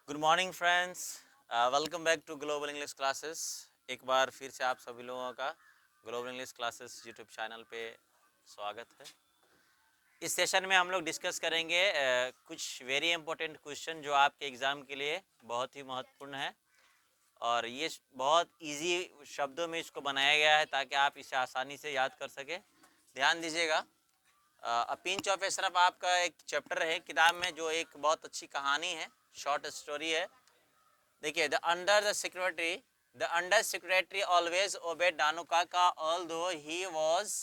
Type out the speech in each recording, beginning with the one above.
Good morning friends, welcome back to global English classes. एक बार फिर से आप सभी लोगों का global English classes YouTube channel पे स्वागत है। इस सेशन में हम लोग डिस्कस करेंगे कुछ वेरी इंपॉर्टेंट क्वेश्चन जो आपके एग्ज़ाम के लिए बहुत ही महत्वपूर्ण है और ये बहुत इजी शब्दों में इसको बनाया गया है ताकि आप इसे आसानी से याद कर सकें। ध्यान दीजिएगा। अ पिंच ऑफ एशरफ आपका एक चैप्टर है किताब में जो एक बहुत अच्छी कहानी है, शॉर्ट स्टोरी है। देखिए, the under secretary always obeyed Nanu Kaka although he was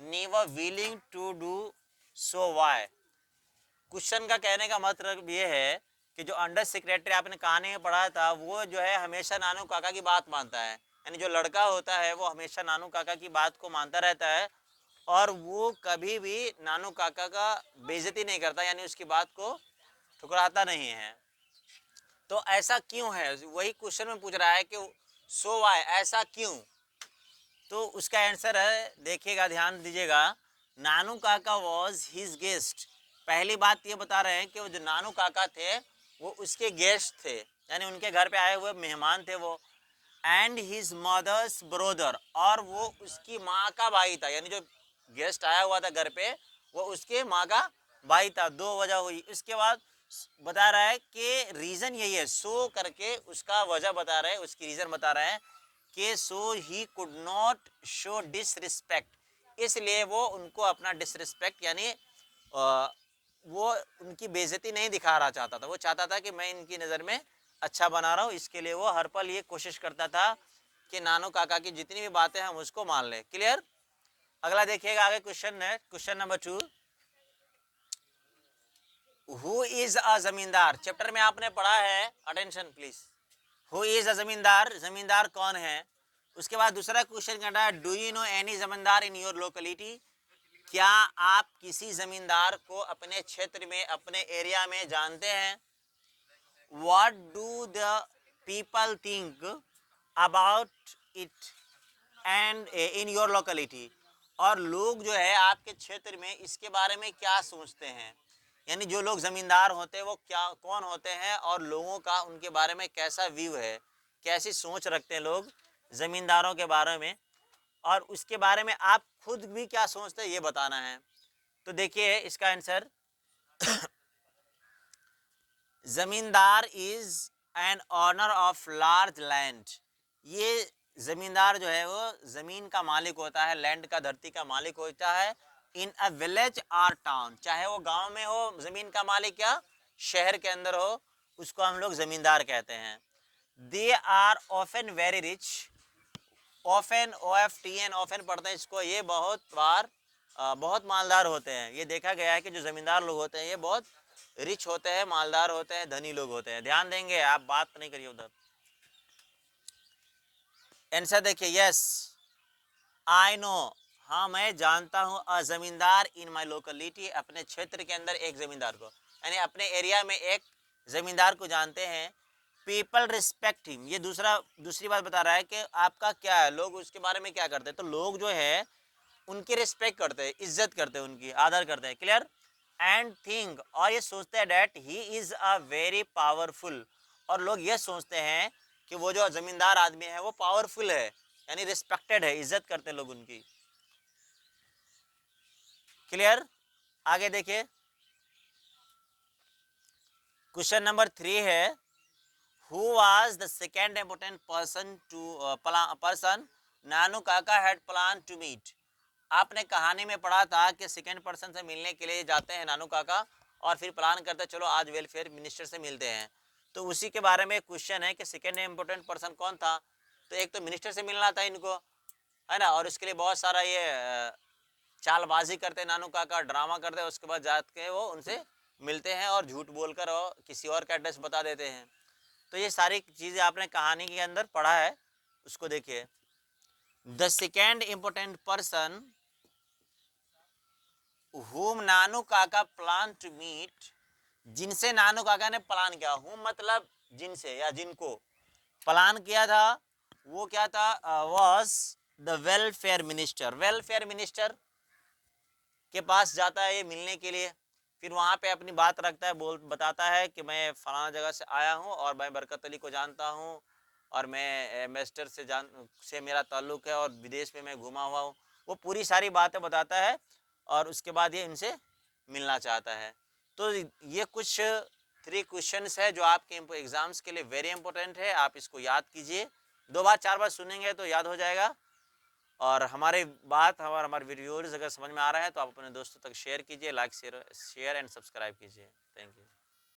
never willing to do so. Why? Question का कहने का मतलब ये है कि जो अंडर सेक्रेटरी आपने कहानी में पढ़ा था वो जो है हमेशा नानू काका की बात मानता है। यानी जो लड़का होता है वो हमेशा नानू काका की बात को मानता रहता है और वो कभी भी नानू काका का बेइज्जती नहीं करता, यानी उसकी बात को ठुकराता नहीं है। तो ऐसा क्यों है, वही क्वेश्चन में पूछ रहा है कि सो वाई, ऐसा क्यों। तो उसका आंसर है, देखिएगा, ध्यान दीजिएगा। नानू काका वॉज हिज गेस्ट। पहली बात ये बता रहे हैं कि वो जो नानू काका थे वो उसके गेस्ट थे, यानी उनके घर पे आए हुए मेहमान थे वो। एंड हिज मदर्स ब्रोदर, और वो उसकी माँ का भाई था, यानी जो गेस्ट आया हुआ था घर पे वो उसके माँ का भाई था। दो वजह हुई। इसके बाद बता रहा है कि रीजन यही है, सो करके उसका वजह बता रहे हैं, उसकी रीजन बता रहे हैं कि so he could not show disrespect, इसलिए वो उनको अपना डिसरिस्पेक्ट यानी वो उनकी बेइज्जती नहीं दिखा रहा चाहता था। वो चाहता था कि मैं इनकी नज़र में अच्छा बना रहा हूँ, इसके लिए वो हर पल ये कोशिश करता था कि नानू काका की जितनी भी बातें हम उसको मान लें। क्लियर? अगला देखिएगा, आगे क्वेश्चन है, question number 2। Who is a जमींदार? चैप्टर में आपने पढ़ा है, attention please. Who is a जमींदार, जमींदार कौन है। उसके बाद दूसरा क्वेश्चन कहता है, डू यू नो एनी जमींदार इन योर लोकेलिटी? क्या आप किसी जमींदार को अपने क्षेत्र में, अपने एरिया में जानते हैं? What do the people think about it and in your locality? और लोग जो है आपके क्षेत्र में इसके बारे में क्या सोचते हैं, यानी जो लोग जमींदार होते हैं वो क्या, कौन होते हैं और लोगों का उनके बारे में कैसा व्यू है, कैसी सोच रखते हैं लोग जमींदारों के बारे में, और उसके बारे में आप खुद भी क्या सोचते हैं ये बताना है। तो देखिए इसका answer, zamindar is an owner of large land. ये जमींदार जो है वो जमीन का मालिक होता है, लैंड का, धरती का मालिक होता है। इन अ विलेज आर टाउन, चाहे वो गांव में हो जमीन का मालिक या शहर के अंदर हो, उसको हम लोग जमींदार कहते हैं। They are often very rich. Often, O F T N, often पढ़ते हैं इसको। ये बहुत बार बहुत मालदार होते हैं। ये देखा गया है कि जो जमींदार लोग होते हैं ये बहुत रिच होते हैं, मालदार होते हैं, धनी लोग होते हैं। ध्यान देंगे, आप बात नहीं करिए उधर। आंसर देखिए, यस आई नो, हाँ मैं जानता हूँ। अ जमींदार इन माई लोकेलिटी, अपने क्षेत्र के अंदर एक जमींदार को, यानी अपने एरिया में एक जमींदार को जानते हैं। पीपल रिस्पेक्ट हिम, ये दूसरी बात बता रहा है कि आपका क्या है, लोग उसके बारे में क्या करते हैं। तो लोग जो है उनकी रिस्पेक्ट करते हैं, इज्जत करते हैं, उनकी आदर करते हैं। क्लियर? एंड थिंक, और ये सोचते हैं that he is a very powerful, और लोग ये सोचते हैं कि वो जो जमींदार आदमी है वो पावरफुल है, यानी रिस्पेक्टेड है, इज्जत करते हैं लोग उनकी। क्लियर? आगे देखिए, क्वेश्चन नंबर 3 है, who was the second important person Nanu Kaka had plan to meet? आपने कहानी में पढ़ा था कि सेकेंड पर्सन से मिलने के लिए जाते हैं नानू काका और फिर प्लान करते हैं चलो आज वेलफेयर मिनिस्टर से मिलते हैं। तो उसी के बारे में क्वेश्चन है कि सेकेंड इम्पोर्टेंट पर्सन कौन था। तो एक तो मिनिस्टर से मिलना था इनको, है ना, और उसके लिए बहुत सारा ये चालबाजी करते नानू काका, ड्रामा करते, उसके बाद जाके वो उनसे मिलते हैं और झूठ बोलकर और किसी और का एड्रेस बता देते हैं। तो ये सारी चीज़ें आपने कहानी के अंदर पढ़ा है, उसको देखिए। The second important person whom नानू काका प्लान टू मीट, जिनसे नानू काका ने प्लान किया। whom मतलब जिनसे या जिनको प्लान किया था, वो क्या था, was the welfare minister. Welfare minister के पास जाता है ये मिलने के लिए। फिर वहाँ पे अपनी बात रखता है, बताता है कि मैं फलाना जगह से आया हूँ और मैं बरकत अली को जानता हूँ और मैं मेस्टर से मेरा ताल्लुक़ है और विदेश में मैं घुमा हुआ हूँ। वो पूरी सारी बातें बताता है और उसके बाद ये इनसे मिलना चाहता है। तो ये कुछ 3 क्वेश्चंस है जो आपके एग्जाम्स के लिए वेरी इंपॉर्टेंट है। आप इसको याद कीजिए, 2 बार 4 बार सुनेंगे तो याद हो जाएगा। और हमारे वीडियोज़ अगर समझ में आ रहा है तो आप अपने दोस्तों तक शेयर कीजिए, लाइक शेयर एंड सब्सक्राइब कीजिए। Thank you.